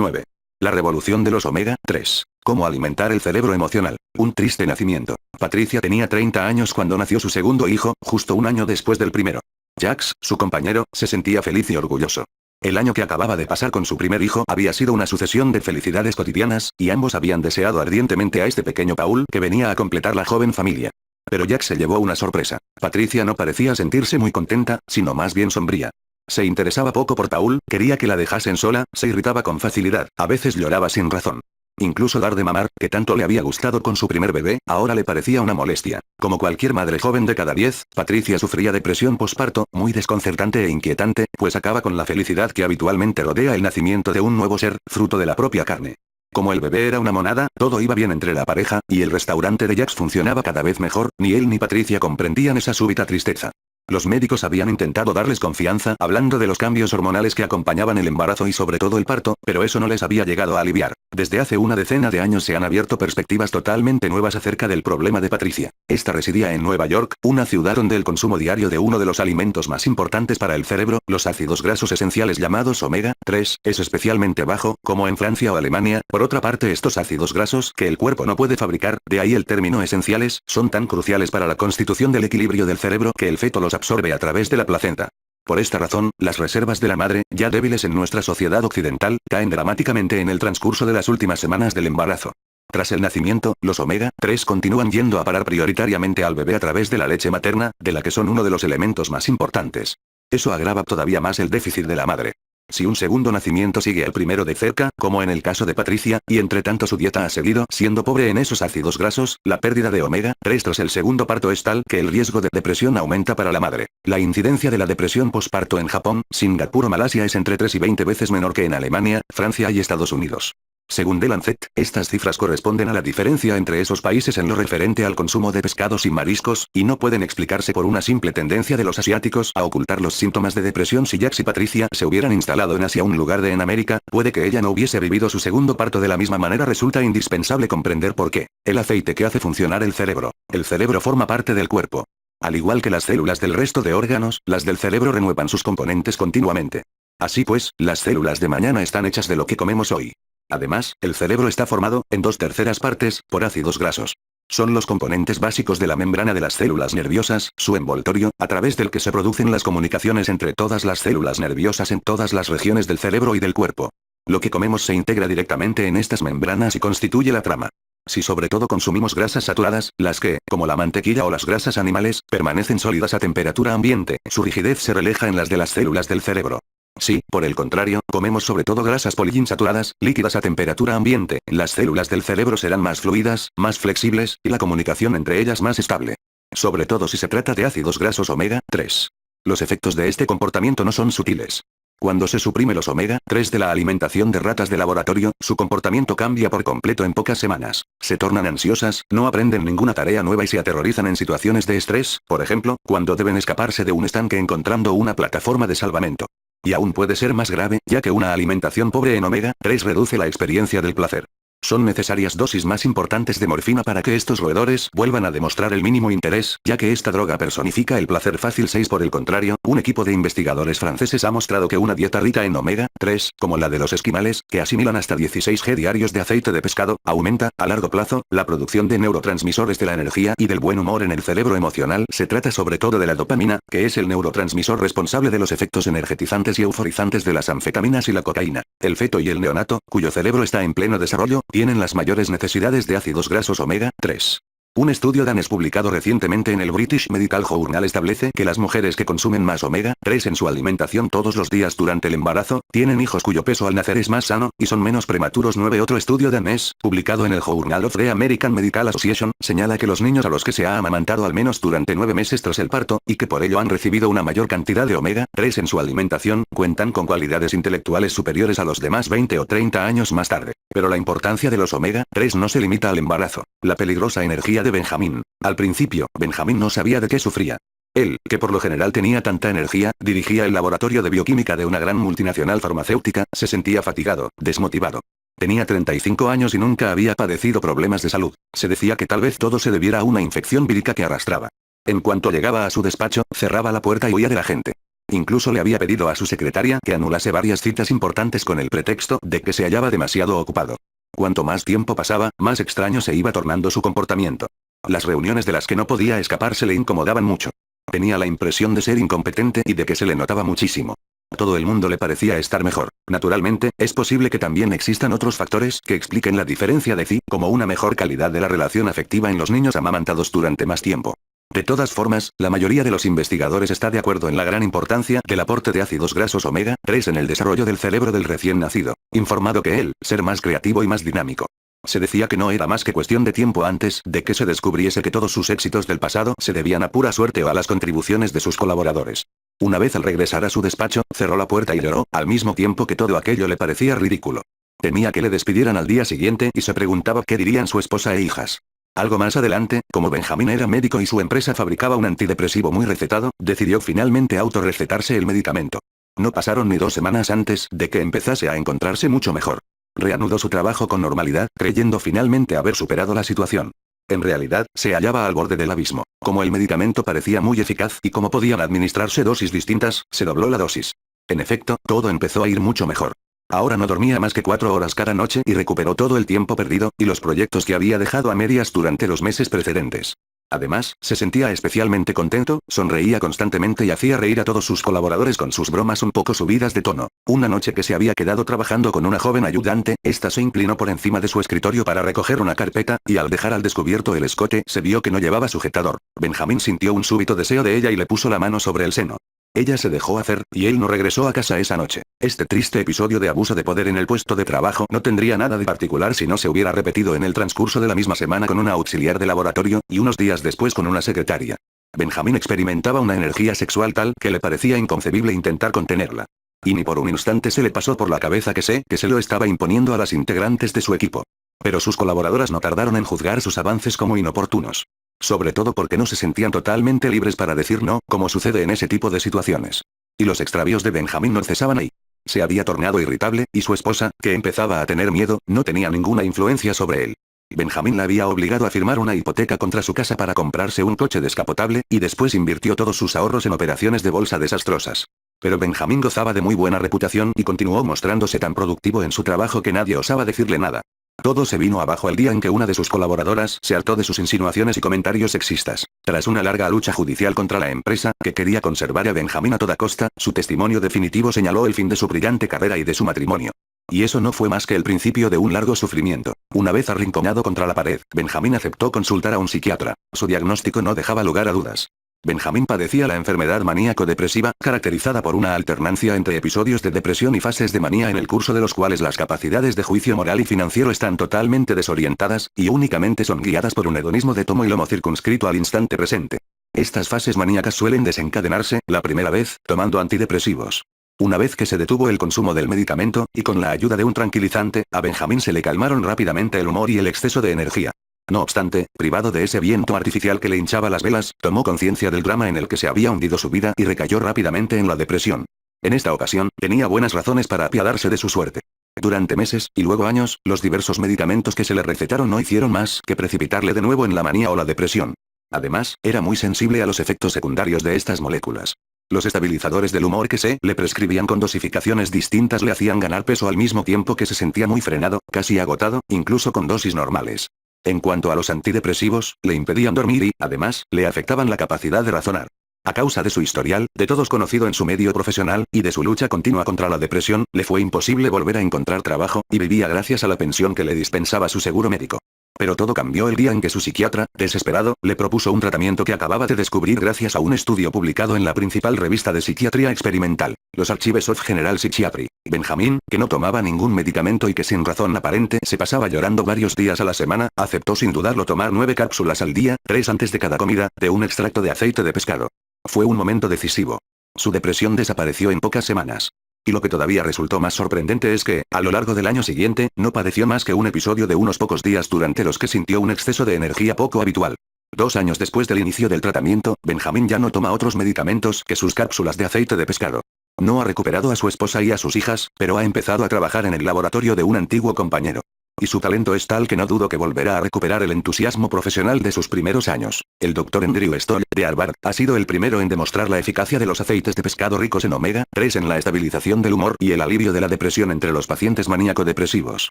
9. La revolución de los omega 3. Cómo alimentar el cerebro emocional. Un triste nacimiento. Patricia tenía 30 años cuando nació su segundo hijo, justo un año después del primero. Jax, su compañero, se sentía feliz y orgulloso. El año que acababa de pasar con su primer hijo había sido una sucesión de felicidades cotidianas, y ambos habían deseado ardientemente a este pequeño Paul que venía a completar la joven familia. Pero Jax se llevó una sorpresa. Patricia no parecía sentirse muy contenta, sino más bien sombría. Se interesaba poco por Paul, quería que la dejasen sola, se irritaba con facilidad, a veces lloraba sin razón. Incluso dar de mamar, que tanto le había gustado con su primer bebé, ahora le parecía una molestia. Como cualquier madre joven de cada 10, Patricia sufría depresión posparto, muy desconcertante e inquietante, pues acaba con la felicidad que habitualmente rodea el nacimiento de un nuevo ser, fruto de la propia carne. Como el bebé era una monada, todo iba bien entre la pareja, y el restaurante de Jax funcionaba cada vez mejor, ni él ni Patricia comprendían esa súbita tristeza. Los médicos habían intentado darles confianza hablando de los cambios hormonales que acompañaban el embarazo y sobre todo el parto, pero eso no les había llegado a aliviar. Desde hace una decena de años se han abierto perspectivas totalmente nuevas acerca del problema de Patricia. Esta residía en Nueva York, una ciudad donde el consumo diario de uno de los alimentos más importantes para el cerebro, los ácidos grasos esenciales llamados omega 3, es especialmente bajo, como en Francia o Alemania. Por otra parte, estos ácidos grasos, que el cuerpo no puede fabricar, de ahí el término esenciales, son tan cruciales para la constitución del equilibrio del cerebro que el feto los absorbe a través de la placenta. Por esta razón, las reservas de la madre, ya débiles en nuestra sociedad occidental, caen dramáticamente en el transcurso de las últimas semanas del embarazo. Tras el nacimiento, los omega 3 continúan yendo a parar prioritariamente al bebé a través de la leche materna, de la que son uno de los elementos más importantes. Eso agrava todavía más el déficit de la madre. Si un segundo nacimiento sigue al primero de cerca, como en el caso de Patricia, y entre tanto su dieta ha seguido siendo pobre en esos ácidos grasos, la pérdida de omega 3 tras el segundo parto es tal que el riesgo de depresión aumenta para la madre. La incidencia de la depresión posparto en Japón, Singapur o Malasia es entre 3 y 20 veces menor que en Alemania, Francia y Estados Unidos. Según The Lancet, estas cifras corresponden a la diferencia entre esos países en lo referente al consumo de pescados y mariscos, y no pueden explicarse por una simple tendencia de los asiáticos a ocultar los síntomas de depresión. Si Jax y Patricia se hubieran instalado en Asia en lugar de en América, puede que ella no hubiese vivido su segundo parto de la misma manera. Resulta indispensable comprender por qué. El aceite que hace funcionar el cerebro. El cerebro forma parte del cuerpo. Al igual que las células del resto de órganos, las del cerebro renuevan sus componentes continuamente. Así pues, las células de mañana están hechas de lo que comemos hoy. Además, el cerebro está formado, en 2/3 partes, por ácidos grasos. Son los componentes básicos de la membrana de las células nerviosas, su envoltorio, a través del que se producen las comunicaciones entre todas las células nerviosas en todas las regiones del cerebro y del cuerpo. Lo que comemos se integra directamente en estas membranas y constituye la trama. Si sobre todo consumimos grasas saturadas, las que, como la mantequilla o las grasas animales, permanecen sólidas a temperatura ambiente, su rigidez se refleja en las de las células del cerebro. Si, por el contrario, comemos sobre todo grasas poliinsaturadas, líquidas a temperatura ambiente, las células del cerebro serán más fluidas, más flexibles, y la comunicación entre ellas más estable. Sobre todo si se trata de ácidos grasos omega 3. Los efectos de este comportamiento no son sutiles. Cuando se suprime los omega 3 de la alimentación de ratas de laboratorio, su comportamiento cambia por completo en pocas semanas. Se tornan ansiosas, no aprenden ninguna tarea nueva y se aterrorizan en situaciones de estrés, por ejemplo, cuando deben escaparse de un estanque encontrando una plataforma de salvamento. Y aún puede ser más grave, ya que una alimentación pobre en omega 3 reduce la experiencia del placer. Son necesarias dosis más importantes de morfina para que estos roedores vuelvan a demostrar el mínimo interés, ya que esta droga personifica el placer fácil. 6. Por el contrario, un equipo de investigadores franceses ha mostrado que una dieta rica en omega 3, como la de los esquimales, que asimilan hasta 16 g diarios de aceite de pescado, aumenta, a largo plazo, la producción de neurotransmisores de la energía y del buen humor en el cerebro emocional. Se trata sobre todo de la dopamina, que es el neurotransmisor responsable de los efectos energetizantes y euforizantes de las anfetaminas y la cocaína. El feto y el neonato, cuyo cerebro está en pleno desarrollo, tienen las mayores necesidades de ácidos grasos omega 3. Un estudio danés publicado recientemente en el British Medical Journal establece que las mujeres que consumen más omega 3 en su alimentación todos los días durante el embarazo, tienen hijos cuyo peso al nacer es más sano, y son menos prematuros. 9. Otro estudio danés, publicado en el Journal of the American Medical Association, señala que los niños a los que se ha amamantado al menos durante 9 meses tras el parto, y que por ello han recibido una mayor cantidad de omega 3 en su alimentación, cuentan con cualidades intelectuales superiores a los demás 20 o 30 años más tarde. Pero la importancia de los omega 3 no se limita al embarazo. La peligrosa energía de Benjamín. Al principio, Benjamín no sabía de qué sufría. Él, que por lo general tenía tanta energía, dirigía el laboratorio de bioquímica de una gran multinacional farmacéutica, se sentía fatigado, desmotivado. Tenía 35 años y nunca había padecido problemas de salud. Se decía que tal vez todo se debiera a una infección vírica que arrastraba. En cuanto llegaba a su despacho, cerraba la puerta y huía de la gente. Incluso le había pedido a su secretaria que anulase varias citas importantes con el pretexto de que se hallaba demasiado ocupado. Cuanto más tiempo pasaba, más extraño se iba tornando su comportamiento. Las reuniones de las que no podía escaparse le incomodaban mucho. Tenía la impresión de ser incompetente y de que se le notaba muchísimo. Todo el mundo le parecía estar mejor. Naturalmente, es posible que también existan otros factores que expliquen la diferencia de Phi, como una mejor calidad de la relación afectiva en los niños amamantados durante más tiempo. De todas formas, la mayoría de los investigadores está de acuerdo en la gran importancia del aporte de ácidos grasos omega 3 en el desarrollo del cerebro del recién nacido, informado que él, ser más creativo y más dinámico. Se decía que no era más que cuestión de tiempo antes de que se descubriese que todos sus éxitos del pasado se debían a pura suerte o a las contribuciones de sus colaboradores. Una vez al regresar a su despacho, cerró la puerta y lloró, al mismo tiempo que todo aquello le parecía ridículo. Temía que le despidieran al día siguiente y se preguntaba qué dirían su esposa e hijas. Algo más adelante, como Benjamín era médico y su empresa fabricaba un antidepresivo muy recetado, decidió finalmente autorrecetarse el medicamento. No pasaron ni 2 semanas antes de que empezase a encontrarse mucho mejor. Reanudó su trabajo con normalidad, creyendo finalmente haber superado la situación. En realidad, se hallaba al borde del abismo. Como el medicamento parecía muy eficaz y como podían administrarse dosis distintas, se dobló la dosis. En efecto, todo empezó a ir mucho mejor. Ahora no dormía más que 4 horas cada noche y recuperó todo el tiempo perdido y los proyectos que había dejado a medias durante los meses precedentes. Además, se sentía especialmente contento, sonreía constantemente y hacía reír a todos sus colaboradores con sus bromas un poco subidas de tono. Una noche que se había quedado trabajando con una joven ayudante, ésta se inclinó por encima de su escritorio para recoger una carpeta, y al dejar al descubierto el escote, se vio que no llevaba sujetador. Benjamín sintió un súbito deseo de ella y le puso la mano sobre el seno. Ella se dejó hacer, y él no regresó a casa esa noche. Este triste episodio de abuso de poder en el puesto de trabajo no tendría nada de particular si no se hubiera repetido en el transcurso de la misma semana con una auxiliar de laboratorio, y unos días después con una secretaria. Benjamín experimentaba una energía sexual tal que le parecía inconcebible intentar contenerla. Y ni por un instante se le pasó por la cabeza que se lo estaba imponiendo a las integrantes de su equipo. Pero sus colaboradoras no tardaron en juzgar sus avances como inoportunos. Sobre todo porque no se sentían totalmente libres para decir no, como sucede en ese tipo de situaciones. Y los extravíos de Benjamín no cesaban ahí. Se había tornado irritable, y su esposa, que empezaba a tener miedo, no tenía ninguna influencia sobre él. Benjamín la había obligado a firmar una hipoteca contra su casa para comprarse un coche descapotable, y después invirtió todos sus ahorros en operaciones de bolsa desastrosas. Pero Benjamín gozaba de muy buena reputación y continuó mostrándose tan productivo en su trabajo que nadie osaba decirle nada. Todo se vino abajo el día en que una de sus colaboradoras se hartó de sus insinuaciones y comentarios sexistas. Tras una larga lucha judicial contra la empresa, que quería conservar a Benjamín a toda costa, su testimonio definitivo señaló el fin de su brillante carrera y de su matrimonio. Y eso no fue más que el principio de un largo sufrimiento. Una vez arrinconado contra la pared, Benjamín aceptó consultar a un psiquiatra. Su diagnóstico no dejaba lugar a dudas. Benjamín padecía la enfermedad maníaco-depresiva, caracterizada por una alternancia entre episodios de depresión y fases de manía en el curso de los cuales las capacidades de juicio moral y financiero están totalmente desorientadas, y únicamente son guiadas por un hedonismo de tomo y lomo circunscrito al instante presente. Estas fases maníacas suelen desencadenarse, la primera vez, tomando antidepresivos. Una vez que se detuvo el consumo del medicamento, y con la ayuda de un tranquilizante, a Benjamín se le calmaron rápidamente el humor y el exceso de energía. No obstante, privado de ese viento artificial que le hinchaba las velas, tomó conciencia del drama en el que se había hundido su vida y recayó rápidamente en la depresión. En esta ocasión, tenía buenas razones para apiadarse de su suerte. Durante meses, y luego años, los diversos medicamentos que se le recetaron no hicieron más que precipitarle de nuevo en la manía o la depresión. Además, era muy sensible a los efectos secundarios de estas moléculas. Los estabilizadores del humor que se le prescribían con dosificaciones distintas le hacían ganar peso al mismo tiempo que se sentía muy frenado, casi agotado, incluso con dosis normales. En cuanto a los antidepresivos, le impedían dormir y, además, le afectaban la capacidad de razonar. A causa de su historial, de todos conocido en su medio profesional, y de su lucha continua contra la depresión, le fue imposible volver a encontrar trabajo, y vivía gracias a la pensión que le dispensaba su seguro médico. Pero todo cambió el día en que su psiquiatra, desesperado, le propuso un tratamiento que acababa de descubrir gracias a un estudio publicado en la principal revista de psiquiatría experimental, los Archives of General Psychiatry. Benjamín, que no tomaba ningún medicamento y que sin razón aparente se pasaba llorando varios días a la semana, aceptó sin dudarlo tomar 9 cápsulas al día, 3 antes de cada comida, de un extracto de aceite de pescado. Fue un momento decisivo. Su depresión desapareció en pocas semanas. Y lo que todavía resultó más sorprendente es que, a lo largo del año siguiente, no padeció más que un episodio de unos pocos días durante los que sintió un exceso de energía poco habitual. 2 años después del inicio del tratamiento, Benjamín ya no toma otros medicamentos que sus cápsulas de aceite de pescado. No ha recuperado a su esposa y a sus hijas, pero ha empezado a trabajar en el laboratorio de un antiguo compañero. Y su talento es tal que no dudo que volverá a recuperar el entusiasmo profesional de sus primeros años. El Dr. Andrew Stoll, de Harvard, ha sido el primero en demostrar la eficacia de los aceites de pescado ricos en omega 3 en la estabilización del humor y el alivio de la depresión entre los pacientes maníaco-depresivos.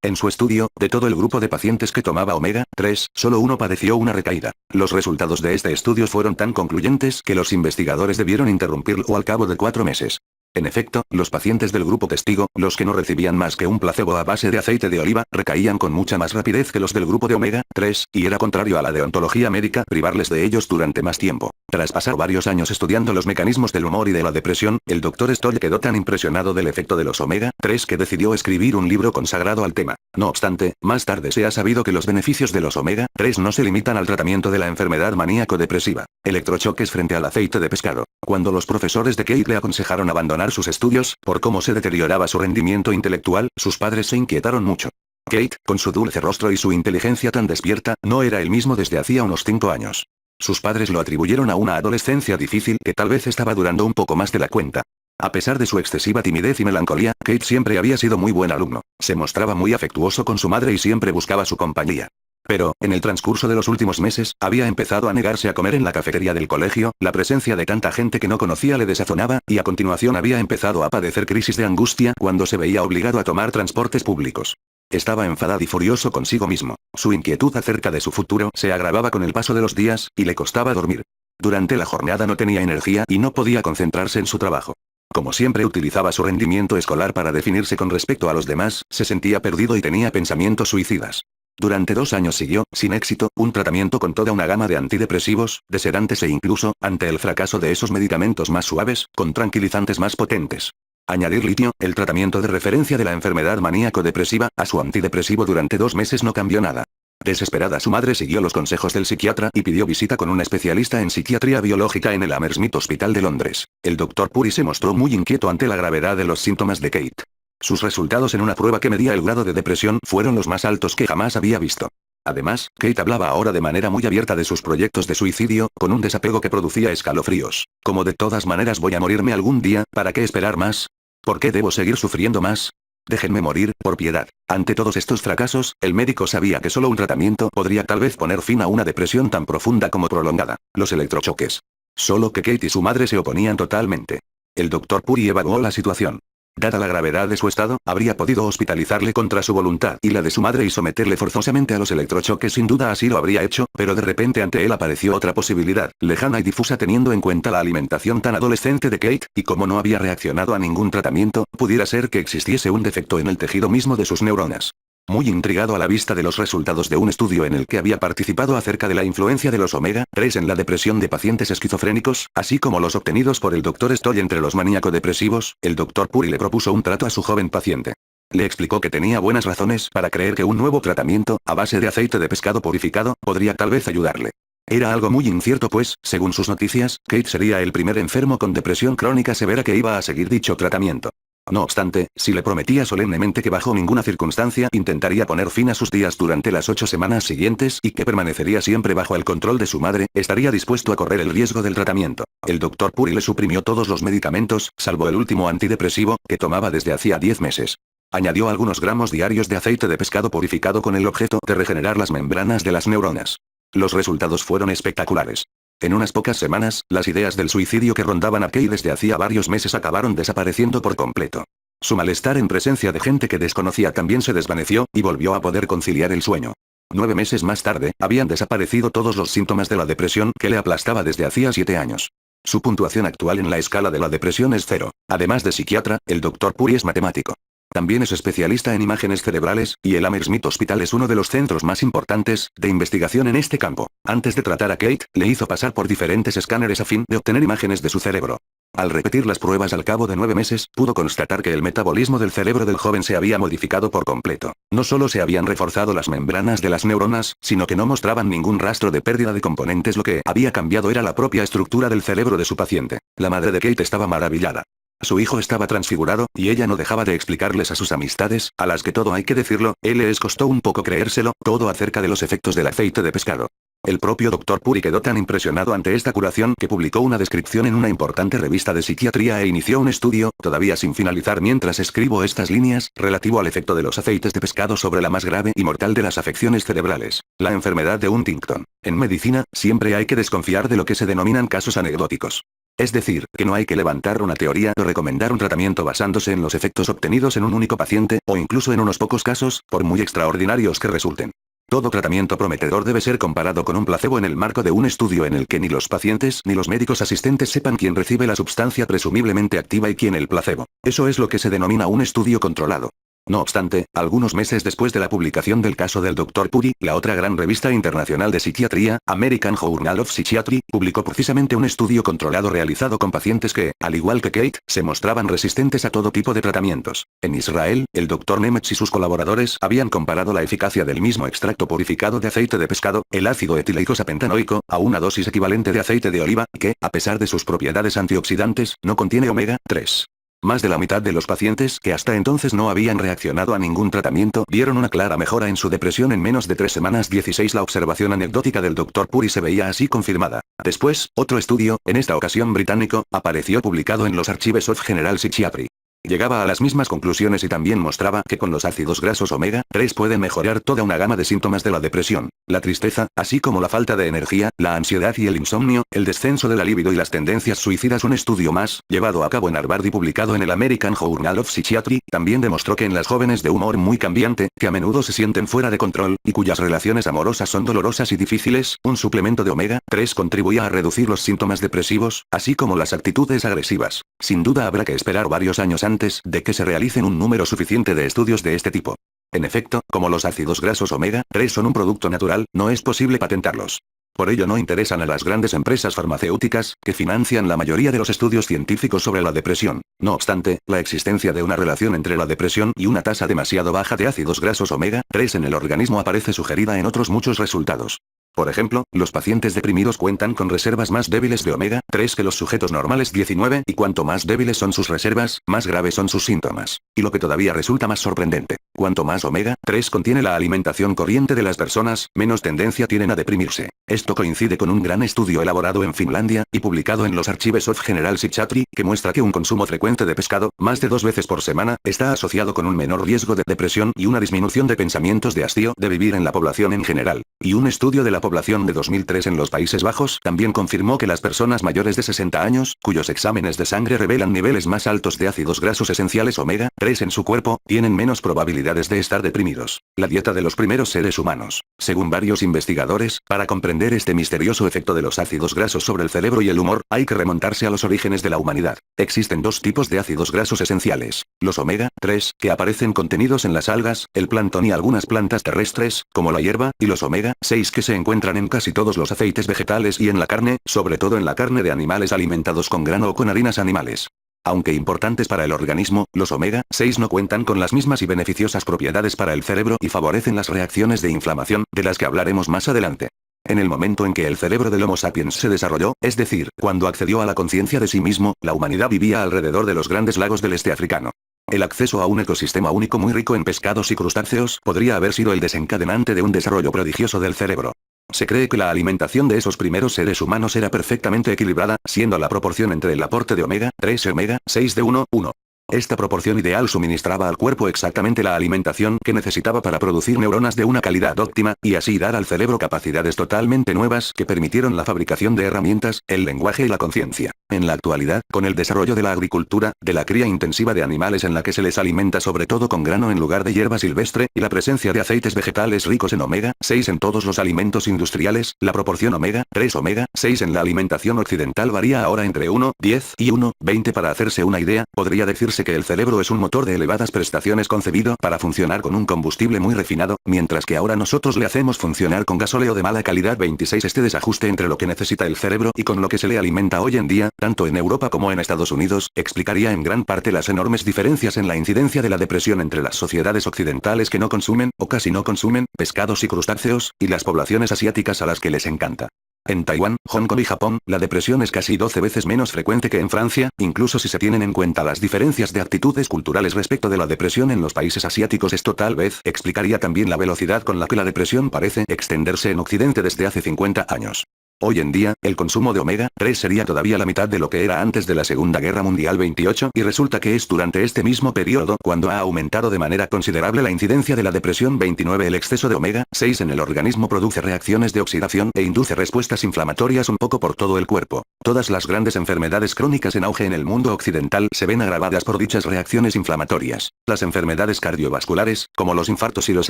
En su estudio, de todo el grupo de pacientes que tomaba omega 3, solo uno padeció una recaída. Los resultados de este estudio fueron tan concluyentes que los investigadores debieron interrumpirlo al cabo de 4 meses. En efecto, los pacientes del grupo testigo, los que no recibían más que un placebo a base de aceite de oliva, recaían con mucha más rapidez que los del grupo de omega 3, y era contrario a la deontología médica privarles de ellos durante más tiempo. Tras pasar varios años estudiando los mecanismos del humor y de la depresión, el Dr. Stoll quedó tan impresionado del efecto de los omega 3 que decidió escribir un libro consagrado al tema. No obstante, más tarde se ha sabido que los beneficios de los omega 3 no se limitan al tratamiento de la enfermedad maníaco-depresiva. Electrochoques frente al aceite de pescado. Cuando los profesores de Kate le aconsejaron abandonar sus estudios, por cómo se deterioraba su rendimiento intelectual, sus padres se inquietaron mucho. Kate, con su dulce rostro y su inteligencia tan despierta, no era el mismo desde hacía unos 5 años. Sus padres lo atribuyeron a una adolescencia difícil que tal vez estaba durando un poco más de la cuenta. A pesar de su excesiva timidez y melancolía, Kate siempre había sido muy buen alumno. Se mostraba muy afectuoso con su madre y siempre buscaba su compañía. Pero, en el transcurso de los últimos meses, había empezado a negarse a comer en la cafetería del colegio, la presencia de tanta gente que no conocía le desazonaba, y a continuación había empezado a padecer crisis de angustia cuando se veía obligado a tomar transportes públicos. Estaba enfadado y furioso consigo mismo. Su inquietud acerca de su futuro se agravaba con el paso de los días, y le costaba dormir. Durante la jornada no tenía energía y no podía concentrarse en su trabajo. Como siempre utilizaba su rendimiento escolar para definirse con respecto a los demás, se sentía perdido y tenía pensamientos suicidas. Durante 2 años siguió, sin éxito, un tratamiento con toda una gama de antidepresivos, de sedantes e incluso, ante el fracaso de esos medicamentos más suaves, con tranquilizantes más potentes. Añadir litio, el tratamiento de referencia de la enfermedad maníaco-depresiva, a su antidepresivo durante 2 meses no cambió nada. Desesperada su madre siguió los consejos del psiquiatra y pidió visita con un especialista en psiquiatría biológica en el Hammersmith Hospital de Londres. El Dr. Puri se mostró muy inquieto ante la gravedad de los síntomas de Kate. Sus resultados en una prueba que medía el grado de depresión fueron los más altos que jamás había visto. Además, Kate hablaba ahora de manera muy abierta de sus proyectos de suicidio, con un desapego que producía escalofríos. Como de todas maneras voy a morirme algún día, ¿para qué esperar más? ¿Por qué debo seguir sufriendo más? Déjenme morir, por piedad. Ante todos estos fracasos, el médico sabía que solo un tratamiento podría tal vez poner fin a una depresión tan profunda como prolongada. Los electrochoques. Solo que Kate y su madre se oponían totalmente. El Dr. Puri evaluó la situación. Dada la gravedad de su estado, habría podido hospitalizarle contra su voluntad y la de su madre y someterle forzosamente a los electrochoques, sin duda así lo habría hecho, pero de repente ante él apareció otra posibilidad, lejana y difusa teniendo en cuenta la alimentación tan adolescente de Kate, y como no había reaccionado a ningún tratamiento, pudiera ser que existiese un defecto en el tejido mismo de sus neuronas. Muy intrigado a la vista de los resultados de un estudio en el que había participado acerca de la influencia de los omega 3 en la depresión de pacientes esquizofrénicos, así como los obtenidos por el Dr. Stoll entre los maníaco-depresivos, el Dr. Puri le propuso un trato a su joven paciente. Le explicó que tenía buenas razones para creer que un nuevo tratamiento, a base de aceite de pescado purificado, podría tal vez ayudarle. Era algo muy incierto pues, según sus noticias, Kate sería el primer enfermo con depresión crónica severa que iba a seguir dicho tratamiento. No obstante, si le prometía solemnemente que bajo ninguna circunstancia intentaría poner fin a sus días durante las 8 semanas siguientes y que permanecería siempre bajo el control de su madre, estaría dispuesto a correr el riesgo del tratamiento. El Dr. Puri le suprimió todos los medicamentos, salvo el último antidepresivo, que tomaba desde hacía 10 meses. Añadió algunos gramos diarios de aceite de pescado purificado con el objeto de regenerar las membranas de las neuronas. Los resultados fueron espectaculares. En unas pocas semanas, las ideas del suicidio que rondaban a Kate desde hacía varios meses acabaron desapareciendo por completo. Su malestar en presencia de gente que desconocía también se desvaneció, y volvió a poder conciliar el sueño. 9 meses más tarde, habían desaparecido todos los síntomas de la depresión que le aplastaba desde hacía 7 años. Su puntuación actual en la escala de la depresión es 0. Además de psiquiatra, el Dr. Puri es matemático. También es especialista en imágenes cerebrales, y el Hammersmith Hospital es uno de los centros más importantes de investigación en este campo. Antes de tratar a Kate, le hizo pasar por diferentes escáneres a fin de obtener imágenes de su cerebro. Al repetir las pruebas al cabo de 9 meses, pudo constatar que el metabolismo del cerebro del joven se había modificado por completo. No solo se habían reforzado las membranas de las neuronas, sino que no mostraban ningún rastro de pérdida de componentes. Lo que había cambiado era la propia estructura del cerebro de su paciente. La madre de Kate estaba maravillada. Su hijo estaba transfigurado, y ella no dejaba de explicarles a sus amistades, a las que todo hay que decirlo, les costó un poco creérselo, todo acerca de los efectos del aceite de pescado. El propio Dr. Puri quedó tan impresionado ante esta curación que publicó una descripción en una importante revista de psiquiatría e inició un estudio, todavía sin finalizar mientras escribo estas líneas, relativo al efecto de los aceites de pescado sobre la más grave y mortal de las afecciones cerebrales, la enfermedad de Huntington. En medicina, siempre hay que desconfiar de lo que se denominan casos anecdóticos. Es decir, que no hay que levantar una teoría o recomendar un tratamiento basándose en los efectos obtenidos en un único paciente, o incluso en unos pocos casos, por muy extraordinarios que resulten. Todo tratamiento prometedor debe ser comparado con un placebo en el marco de un estudio en el que ni los pacientes ni los médicos asistentes sepan quién recibe la sustancia presumiblemente activa y quién el placebo. Eso es lo que se denomina un estudio controlado. No obstante, algunos meses después de la publicación del caso del Dr. Puri, la otra gran revista internacional de psiquiatría, American Journal of Psychiatry, publicó precisamente un estudio controlado realizado con pacientes que, al igual que Kate, se mostraban resistentes a todo tipo de tratamientos. En Israel, el Dr. Nemetz y sus colaboradores habían comparado la eficacia del mismo extracto purificado de aceite de pescado, el ácido etileicosapentanoico, a una dosis equivalente de aceite de oliva, que, a pesar de sus propiedades antioxidantes, no contiene omega 3. Más de la mitad de los pacientes que hasta entonces no habían reaccionado a ningún tratamiento vieron una clara mejora en su depresión en menos de 3 semanas. 16 La observación anecdótica del Dr. Puri se veía así confirmada. Después, otro estudio, en esta ocasión británico, apareció publicado en los Archives of General Psychiatry. Llegaba a las mismas conclusiones y también mostraba que con los ácidos grasos omega 3 pueden mejorar toda una gama de síntomas de la depresión, la tristeza, así como la falta de energía, la ansiedad y el insomnio, el descenso de la libido y las tendencias suicidas. Un estudio más, llevado a cabo en Harvard y publicado en el American Journal of Psychiatry, también demostró que en las jóvenes de humor muy cambiante, que a menudo se sienten fuera de control, y cuyas relaciones amorosas son dolorosas y difíciles, un suplemento de omega 3 contribuía a reducir los síntomas depresivos, así como las actitudes agresivas. Sin duda habrá que esperar varios años antes de que se realicen un número suficiente de estudios de este tipo. En efecto, como los ácidos grasos omega 3 son un producto natural, no es posible patentarlos. Por ello no interesan a las grandes empresas farmacéuticas, que financian la mayoría de los estudios científicos sobre la depresión. No obstante, la existencia de una relación entre la depresión y una tasa demasiado baja de ácidos grasos omega 3 en el organismo aparece sugerida en otros muchos resultados. Por ejemplo, los pacientes deprimidos cuentan con reservas más débiles de omega 3 que los sujetos normales. 19 Y cuanto más débiles son sus reservas, más graves son sus síntomas. Y lo que todavía resulta más sorprendente, cuanto más omega 3 contiene la alimentación corriente de las personas, menos tendencia tienen a deprimirse. Esto coincide con un gran estudio elaborado en Finlandia, y publicado en los Archives of General Psychiatry, que muestra que un consumo frecuente de pescado, más de 2 veces por semana, está asociado con un menor riesgo de depresión y una disminución de pensamientos de hastío de vivir en la población en general. Y un estudio de la población de 2003 en los Países Bajos también confirmó que las personas mayores de 60 años, cuyos exámenes de sangre revelan niveles más altos de ácidos grasos esenciales omega 3 en su cuerpo, tienen menos probabilidades de estar deprimidos. La dieta de los primeros seres humanos. Según varios investigadores, para comprender este misterioso efecto de los ácidos grasos sobre el cerebro y el humor, hay que remontarse a los orígenes de la humanidad. Existen dos tipos de ácidos grasos esenciales: los omega 3, que aparecen contenidos en las algas, el plancton y algunas plantas terrestres, como la hierba, y los omega 6 que se encuentran en casi todos los aceites vegetales y en la carne, sobre todo en la carne de animales alimentados con grano o con harinas animales. Aunque importantes para el organismo, los omega 6 no cuentan con las mismas y beneficiosas propiedades para el cerebro y favorecen las reacciones de inflamación, de las que hablaremos más adelante. En el momento en que el cerebro del Homo sapiens se desarrolló, es decir, cuando accedió a la conciencia de sí mismo, la humanidad vivía alrededor de los grandes lagos del este africano. El acceso a un ecosistema único muy rico en pescados y crustáceos podría haber sido el desencadenante de un desarrollo prodigioso del cerebro. Se cree que la alimentación de esos primeros seres humanos era perfectamente equilibrada, siendo la proporción entre el aporte de omega 3 y omega 6 de 1:1. Esta proporción ideal suministraba al cuerpo exactamente la alimentación que necesitaba para producir neuronas de una calidad óptima, y así dar al cerebro capacidades totalmente nuevas que permitieron la fabricación de herramientas, el lenguaje y la conciencia. En la actualidad, con el desarrollo de la agricultura, de la cría intensiva de animales en la que se les alimenta sobre todo con grano en lugar de hierba silvestre, y la presencia de aceites vegetales ricos en omega 6 en todos los alimentos industriales, la proporción omega 3 omega 6 en la alimentación occidental varía ahora entre 1:10 y 1:20. Para hacerse una idea, podría decirse que el cerebro es un motor de elevadas prestaciones concebido para funcionar con un combustible muy refinado, mientras que ahora nosotros le hacemos funcionar con gasóleo de mala calidad. 26 Este desajuste entre lo que necesita el cerebro y con lo que se le alimenta hoy en día, tanto en Europa como en Estados Unidos, explicaría en gran parte las enormes diferencias en la incidencia de la depresión entre las sociedades occidentales que no consumen, o casi no consumen, pescados y crustáceos, y las poblaciones asiáticas a las que les encanta. En Taiwán, Hong Kong y Japón, la depresión es casi 12 veces menos frecuente que en Francia, incluso si se tienen en cuenta las diferencias de actitudes culturales respecto de la depresión en los países asiáticos. Esto tal vez explicaría también la velocidad con la que la depresión parece extenderse en Occidente desde hace 50 años. Hoy en día, el consumo de omega 3 sería todavía la mitad de lo que era antes de la Segunda Guerra Mundial 28 y resulta que es durante este mismo periodo cuando ha aumentado de manera considerable la incidencia de la depresión. 29. El exceso de omega 6 en el organismo produce reacciones de oxidación e induce respuestas inflamatorias un poco por todo el cuerpo. Todas las grandes enfermedades crónicas en auge en el mundo occidental se ven agravadas por dichas reacciones inflamatorias. Las enfermedades cardiovasculares, como los infartos y los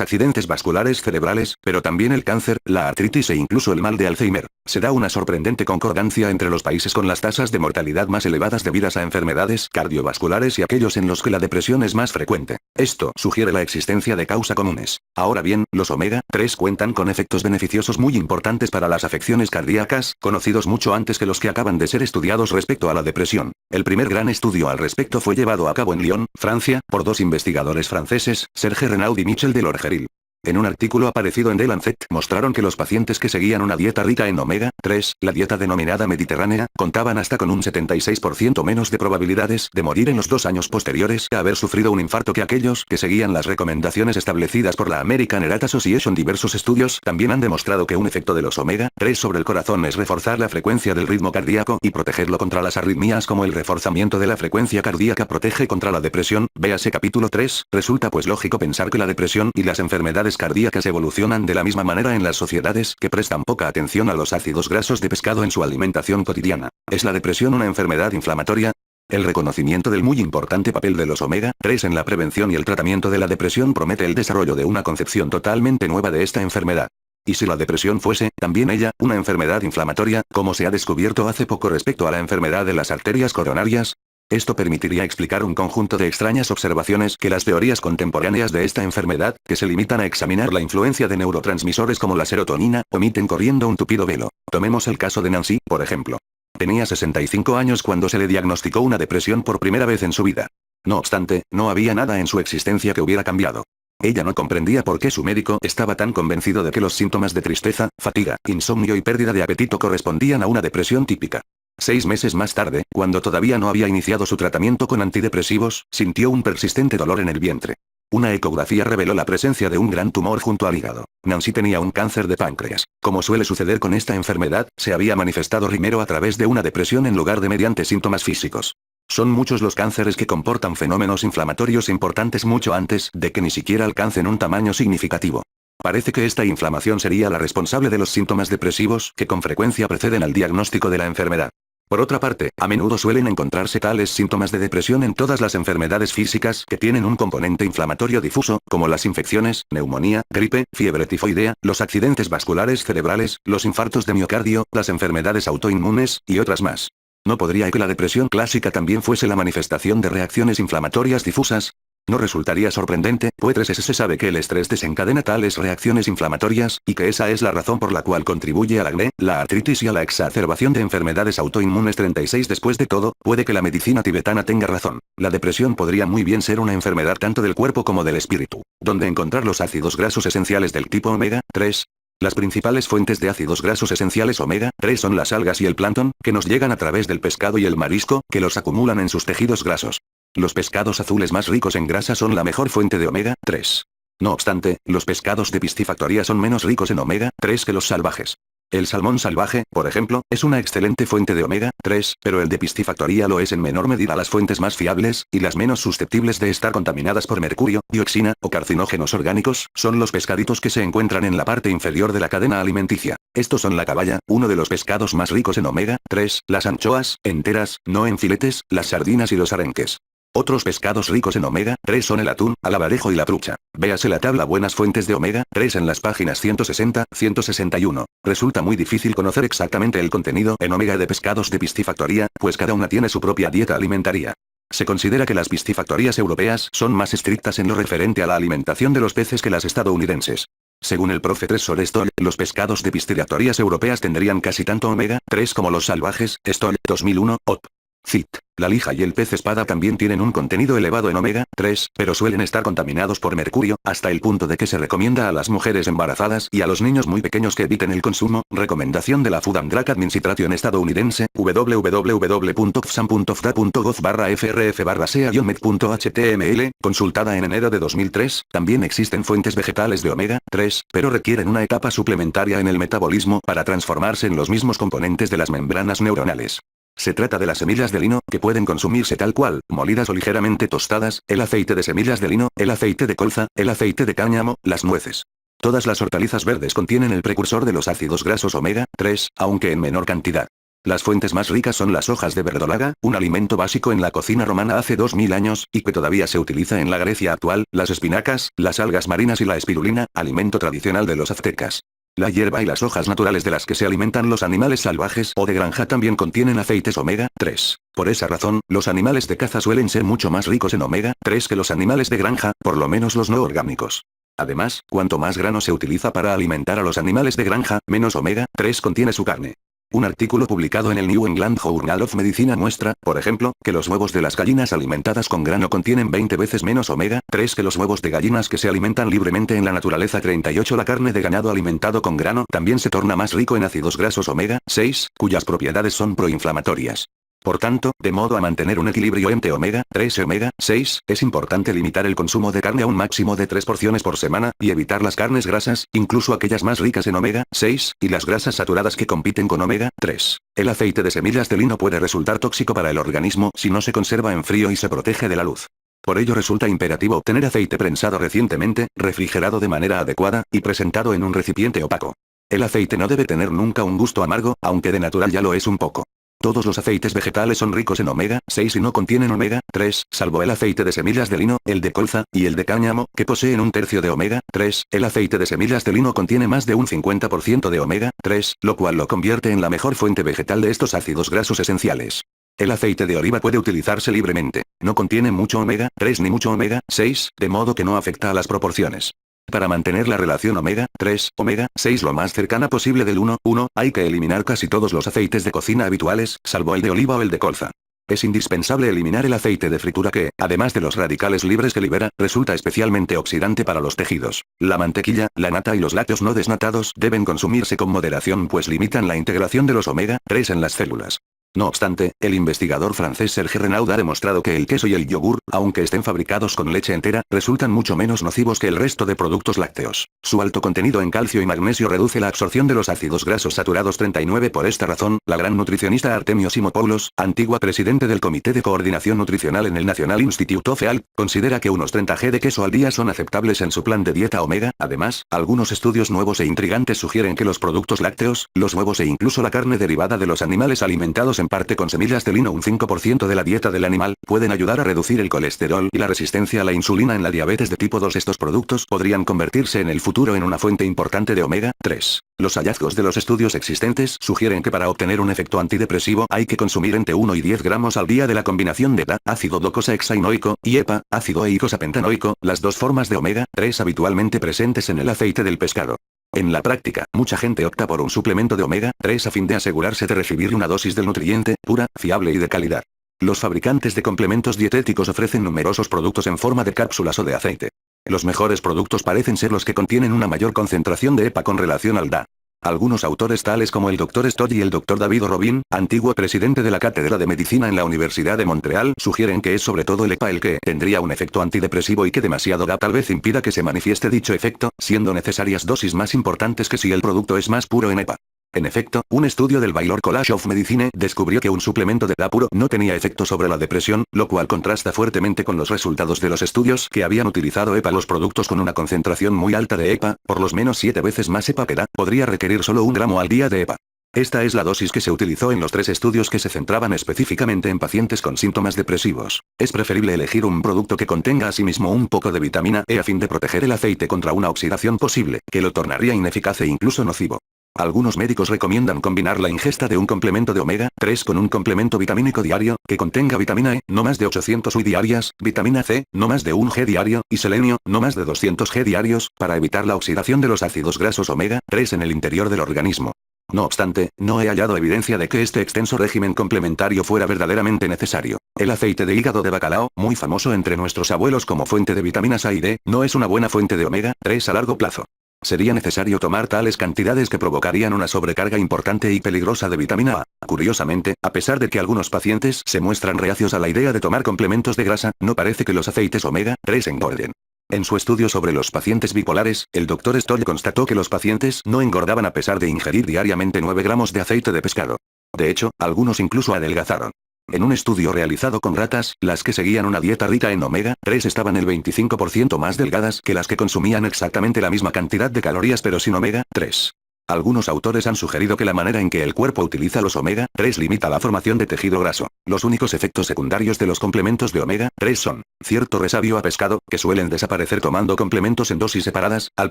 accidentes vasculares cerebrales, pero también el cáncer, la artritis e incluso el mal de Alzheimer. Se da una sorprendente concordancia entre los países con las tasas de mortalidad más elevadas debidas a enfermedades cardiovasculares y aquellos en los que la depresión es más frecuente. Esto sugiere la existencia de causas comunes. Ahora bien, los omega 3 cuentan con efectos beneficiosos muy importantes para las afecciones cardíacas, conocidos mucho antes que los que acaban de ser estudiados respecto a la depresión. El primer gran estudio al respecto fue llevado a cabo en Lyon, Francia, por dos investigadores franceses, Serge Renaud y Michel Delorgeril. En un artículo aparecido en The Lancet, mostraron que los pacientes que seguían una dieta rica en omega 3, la dieta denominada mediterránea, contaban hasta con un 76% menos de probabilidades de morir en los 2 años posteriores a haber sufrido un infarto que aquellos que seguían las recomendaciones establecidas por la American Heart Association. Diversos estudios también han demostrado que un efecto de los omega 3 sobre el corazón es reforzar la frecuencia del ritmo cardíaco y protegerlo contra las arritmias, como el reforzamiento de la frecuencia cardíaca protege contra la depresión. Véase capítulo 3. Resulta pues lógico pensar que la depresión y las enfermedades cardíacas evolucionan de la misma manera en las sociedades que prestan poca atención a los ácidos grasos de pescado en su alimentación cotidiana. ¿Es la depresión una enfermedad inflamatoria? El reconocimiento del muy importante papel de los omega 3 en la prevención y el tratamiento de la depresión promete el desarrollo de una concepción totalmente nueva de esta enfermedad. ¿Y si la depresión fuese, también ella, una enfermedad inflamatoria, como se ha descubierto hace poco respecto a la enfermedad de las arterias coronarias? Esto permitiría explicar un conjunto de extrañas observaciones que las teorías contemporáneas de esta enfermedad, que se limitan a examinar la influencia de neurotransmisores como la serotonina, omiten corriendo un tupido velo. Tomemos el caso de Nancy, por ejemplo. Tenía 65 años cuando se le diagnosticó una depresión por primera vez en su vida. No obstante, no había nada en su existencia que hubiera cambiado. Ella no comprendía por qué su médico estaba tan convencido de que los síntomas de tristeza, fatiga, insomnio y pérdida de apetito correspondían a una depresión típica. 6 meses más tarde, cuando todavía no había iniciado su tratamiento con antidepresivos, sintió un persistente dolor en el vientre. Una ecografía reveló la presencia de un gran tumor junto al hígado. Nancy tenía un cáncer de páncreas. Como suele suceder con esta enfermedad, se había manifestado primero a través de una depresión en lugar de mediante síntomas físicos. Son muchos los cánceres que comportan fenómenos inflamatorios importantes mucho antes de que ni siquiera alcancen un tamaño significativo. Parece que esta inflamación sería la responsable de los síntomas depresivos que con frecuencia preceden al diagnóstico de la enfermedad. Por otra parte, a menudo suelen encontrarse tales síntomas de depresión en todas las enfermedades físicas que tienen un componente inflamatorio difuso, como las infecciones, neumonía, gripe, fiebre tifoidea, los accidentes vasculares cerebrales, los infartos de miocardio, las enfermedades autoinmunes, y otras más. ¿No podría que la depresión clásica también fuese la manifestación de reacciones inflamatorias difusas? No resultaría sorprendente, pues se sabe que el estrés desencadena tales reacciones inflamatorias, y que esa es la razón por la cual contribuye al acné, la artritis y a la exacerbación de enfermedades autoinmunes. 36. Después de todo, puede que la medicina tibetana tenga razón. La depresión podría muy bien ser una enfermedad tanto del cuerpo como del espíritu. ¿Dónde encontrar los ácidos grasos esenciales del tipo omega 3? Las principales fuentes de ácidos grasos esenciales omega 3 son las algas y el plancton, que nos llegan a través del pescado y el marisco, que los acumulan en sus tejidos grasos. Los pescados azules más ricos en grasa son la mejor fuente de omega 3. No obstante, los pescados de piscifactoría son menos ricos en omega 3 que los salvajes. El salmón salvaje, por ejemplo, es una excelente fuente de omega 3, pero el de piscifactoría lo es en menor medida. Las fuentes más fiables, y las menos susceptibles de estar contaminadas por mercurio, dioxina, o carcinógenos orgánicos, son los pescaditos que se encuentran en la parte inferior de la cadena alimenticia. Estos son la caballa, uno de los pescados más ricos en omega 3, las anchoas, enteras, no en filetes, las sardinas y los arenques. Otros pescados ricos en omega 3 son el atún, alabarejo y la trucha. Véase la tabla buenas fuentes de omega 3 en las páginas 160-161. Resulta muy difícil conocer exactamente el contenido en omega de pescados de piscifactoría, pues cada una tiene su propia dieta alimentaria. Se considera que las piscifactorías europeas son más estrictas en lo referente a la alimentación de los peces que las estadounidenses. Según el profe Tresor Stoll, los pescados de piscifactorías europeas tendrían casi tanto omega 3 como los salvajes. Stoll, 2001, op. Cit. La lija y el pez espada también tienen un contenido elevado en omega 3, pero suelen estar contaminados por mercurio, hasta el punto de que se recomienda a las mujeres embarazadas y a los niños muy pequeños que eviten el consumo. Recomendación de la Food and Drug Administration estadounidense, www.fsam.gov/frf/sea-med.html, consultada en enero de 2003. También existen fuentes vegetales de omega 3, pero requieren una etapa suplementaria en el metabolismo para transformarse en los mismos componentes de las membranas neuronales. Se trata de las semillas de lino, que pueden consumirse tal cual, molidas o ligeramente tostadas, el aceite de semillas de lino, el aceite de colza, el aceite de cáñamo, las nueces. Todas las hortalizas verdes contienen el precursor de los ácidos grasos omega 3, aunque en menor cantidad. Las fuentes más ricas son las hojas de verdolaga, un alimento básico en la cocina romana hace 2000 años, y que todavía se utiliza en la Grecia actual, las espinacas, las algas marinas y la espirulina, alimento tradicional de los aztecas. La hierba y las hojas naturales de las que se alimentan los animales salvajes o de granja también contienen aceites omega 3. Por esa razón, los animales de caza suelen ser mucho más ricos en omega 3 que los animales de granja, por lo menos los no orgánicos. Además, cuanto más grano se utiliza para alimentar a los animales de granja, menos omega 3 contiene su carne. Un artículo publicado en el New England Journal of Medicine muestra, por ejemplo, que los huevos de las gallinas alimentadas con grano contienen 20 veces menos omega 3 que los huevos de gallinas que se alimentan libremente en la naturaleza. 38. La carne de ganado alimentado con grano también se torna más rico en ácidos grasos omega 6, cuyas propiedades son proinflamatorias. Por tanto, de modo a mantener un equilibrio entre omega 3 y omega 6, es importante limitar el consumo de carne a un máximo de 3 porciones por semana, y evitar las carnes grasas, incluso aquellas más ricas en omega 6, y las grasas saturadas que compiten con omega 3. El aceite de semillas de lino puede resultar tóxico para el organismo si no se conserva en frío y se protege de la luz. Por ello resulta imperativo obtener aceite prensado recientemente, refrigerado de manera adecuada, y presentado en un recipiente opaco. El aceite no debe tener nunca un gusto amargo, aunque de natural ya lo es un poco. Todos los aceites vegetales son ricos en omega 6 y no contienen omega 3, salvo el aceite de semillas de lino, el de colza, y el de cáñamo, que poseen un tercio de omega 3. El aceite de semillas de lino contiene más de un 50% de omega 3, lo cual lo convierte en la mejor fuente vegetal de estos ácidos grasos esenciales. El aceite de oliva puede utilizarse libremente. No contiene mucho omega 3 ni mucho omega 6, de modo que no afecta a las proporciones. Para mantener la relación omega 3, omega 6 lo más cercana posible del 1:1, hay que eliminar casi todos los aceites de cocina habituales, salvo el de oliva o el de colza. Es indispensable eliminar el aceite de fritura que, además de los radicales libres que libera, resulta especialmente oxidante para los tejidos. La mantequilla, la nata y los lácteos no desnatados deben consumirse con moderación pues limitan la integración de los omega 3 en las células. No obstante, el investigador francés Serge Renaud ha demostrado que el queso y el yogur, aunque estén fabricados con leche entera, resultan mucho menos nocivos que el resto de productos lácteos. Su alto contenido en calcio y magnesio reduce la absorción de los ácidos grasos saturados. 39. Por esta razón, la gran nutricionista Artemio Simopoulos, antigua presidente del Comité de Coordinación Nutricional en el National Institute of Health, considera que unos 30 g de queso al día son aceptables en su plan de dieta omega. Además, algunos estudios nuevos e intrigantes sugieren que los productos lácteos, los huevos e incluso la carne derivada de los animales alimentados en parte con semillas de lino, un 5% de la dieta del animal, pueden ayudar a reducir el colesterol y la resistencia a la insulina en la diabetes de tipo 2. Estos productos podrían convertirse en el futuro en una fuente importante de omega 3. Los hallazgos de los estudios existentes sugieren que para obtener un efecto antidepresivo hay que consumir entre 1 y 10 gramos al día de la combinación de DHA, ácido docosahexaenoico, y EPA, ácido eicosapentanoico, las dos formas de omega 3 habitualmente presentes en el aceite del pescado. En la práctica, mucha gente opta por un suplemento de omega 3 a fin de asegurarse de recibir una dosis del nutriente, pura, fiable y de calidad. Los fabricantes de complementos dietéticos ofrecen numerosos productos en forma de cápsulas o de aceite. Los mejores productos parecen ser los que contienen una mayor concentración de EPA con relación al DHA. Algunos autores tales como el Dr. Stott y el Dr. David Robin, antiguo presidente de la Cátedra de Medicina en la Universidad de Montreal, sugieren que es sobre todo el EPA el que tendría un efecto antidepresivo y que demasiado DHA tal vez impida que se manifieste dicho efecto, siendo necesarias dosis más importantes que si el producto es más puro en EPA. En efecto, un estudio del Baylor College of Medicine descubrió que un suplemento de DHA puro no tenía efecto sobre la depresión, lo cual contrasta fuertemente con los resultados de los estudios que habían utilizado EPA. Los productos con una concentración muy alta de EPA, por lo menos 7 veces más EPA que DHA, podría requerir solo 1 gramo al día de EPA. Esta es la dosis que se utilizó en los 3 estudios que se centraban específicamente en pacientes con síntomas depresivos. Es preferible elegir un producto que contenga asimismo un poco de vitamina E a fin de proteger el aceite contra una oxidación posible, que lo tornaría ineficaz e incluso nocivo. Algunos médicos recomiendan combinar la ingesta de un complemento de omega 3 con un complemento vitamínico diario, que contenga vitamina E, no más de 800 UI diarias, vitamina C, no más de 1 G diario, y selenio, no más de 200 G diarios, para evitar la oxidación de los ácidos grasos omega 3 en el interior del organismo. No obstante, no he hallado evidencia de que este extenso régimen complementario fuera verdaderamente necesario. El aceite de hígado de bacalao, muy famoso entre nuestros abuelos como fuente de vitaminas A y D, no es una buena fuente de omega 3 a largo plazo. Sería necesario tomar tales cantidades que provocarían una sobrecarga importante y peligrosa de vitamina A. Curiosamente, a pesar de que algunos pacientes se muestran reacios a la idea de tomar complementos de grasa, no parece que los aceites omega 3 engorden. En su estudio sobre los pacientes bipolares, el Dr. Stoll constató que los pacientes no engordaban a pesar de ingerir diariamente 9 gramos de aceite de pescado. De hecho, algunos incluso adelgazaron. En un estudio realizado con ratas, las que seguían una dieta rica en omega 3 estaban el 25% más delgadas que las que consumían exactamente la misma cantidad de calorías pero sin omega 3. Algunos autores han sugerido que la manera en que el cuerpo utiliza los omega 3 limita la formación de tejido graso. Los únicos efectos secundarios de los complementos de omega 3 son cierto resabio a pescado, que suelen desaparecer tomando complementos en dosis separadas, al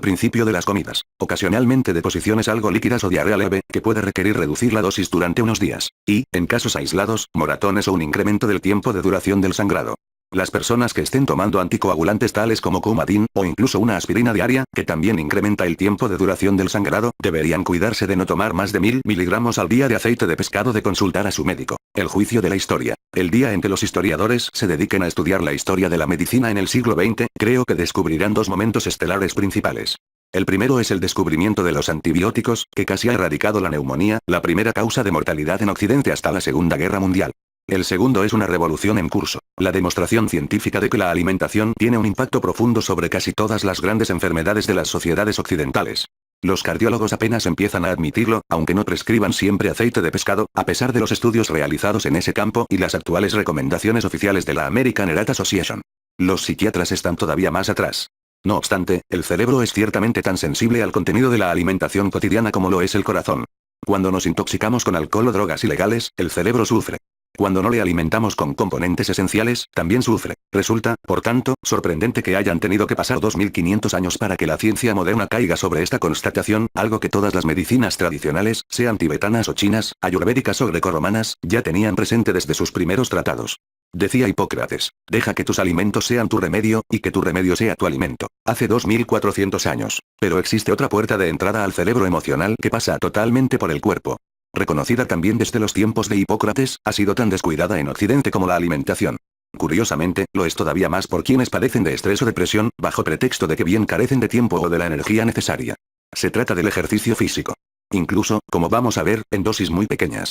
principio de las comidas, ocasionalmente deposiciones algo líquidas o diarrea leve, que puede requerir reducir la dosis durante unos días, y, en casos aislados, moratones o un incremento del tiempo de duración del sangrado. Las personas que estén tomando anticoagulantes tales como Coumadin, o incluso una aspirina diaria, que también incrementa el tiempo de duración del sangrado, deberían cuidarse de no tomar más de 1000 miligramos al día de aceite de pescado, de consultar a su médico. El juicio de la historia. El día en que los historiadores se dediquen a estudiar la historia de la medicina en el siglo XX, creo que descubrirán dos momentos estelares principales. El primero es el descubrimiento de los antibióticos, que casi ha erradicado la neumonía, la primera causa de mortalidad en Occidente hasta la Segunda Guerra Mundial. El segundo es una revolución en curso, la demostración científica de que la alimentación tiene un impacto profundo sobre casi todas las grandes enfermedades de las sociedades occidentales. Los cardiólogos apenas empiezan a admitirlo, aunque no prescriban siempre aceite de pescado, a pesar de los estudios realizados en ese campo y las actuales recomendaciones oficiales de la American Heart Association. Los psiquiatras están todavía más atrás. No obstante, el cerebro es ciertamente tan sensible al contenido de la alimentación cotidiana como lo es el corazón. Cuando nos intoxicamos con alcohol o drogas ilegales, el cerebro sufre. Cuando no le alimentamos con componentes esenciales, también sufre. Resulta, por tanto, sorprendente que hayan tenido que pasar 2500 años para que la ciencia moderna caiga sobre esta constatación, algo que todas las medicinas tradicionales, sean tibetanas o chinas, ayurvédicas o grecorromanas, ya tenían presente desde sus primeros tratados. Decía Hipócrates, deja que tus alimentos sean tu remedio, y que tu remedio sea tu alimento, hace 2400 años. Pero existe otra puerta de entrada al cerebro emocional que pasa totalmente por el cuerpo. Reconocida también desde los tiempos de Hipócrates, ha sido tan descuidada en Occidente como la alimentación. Curiosamente, lo es todavía más por quienes padecen de estrés o depresión, bajo pretexto de que bien carecen de tiempo o de la energía necesaria. Se trata del ejercicio físico. Incluso, como vamos a ver, en dosis muy pequeñas.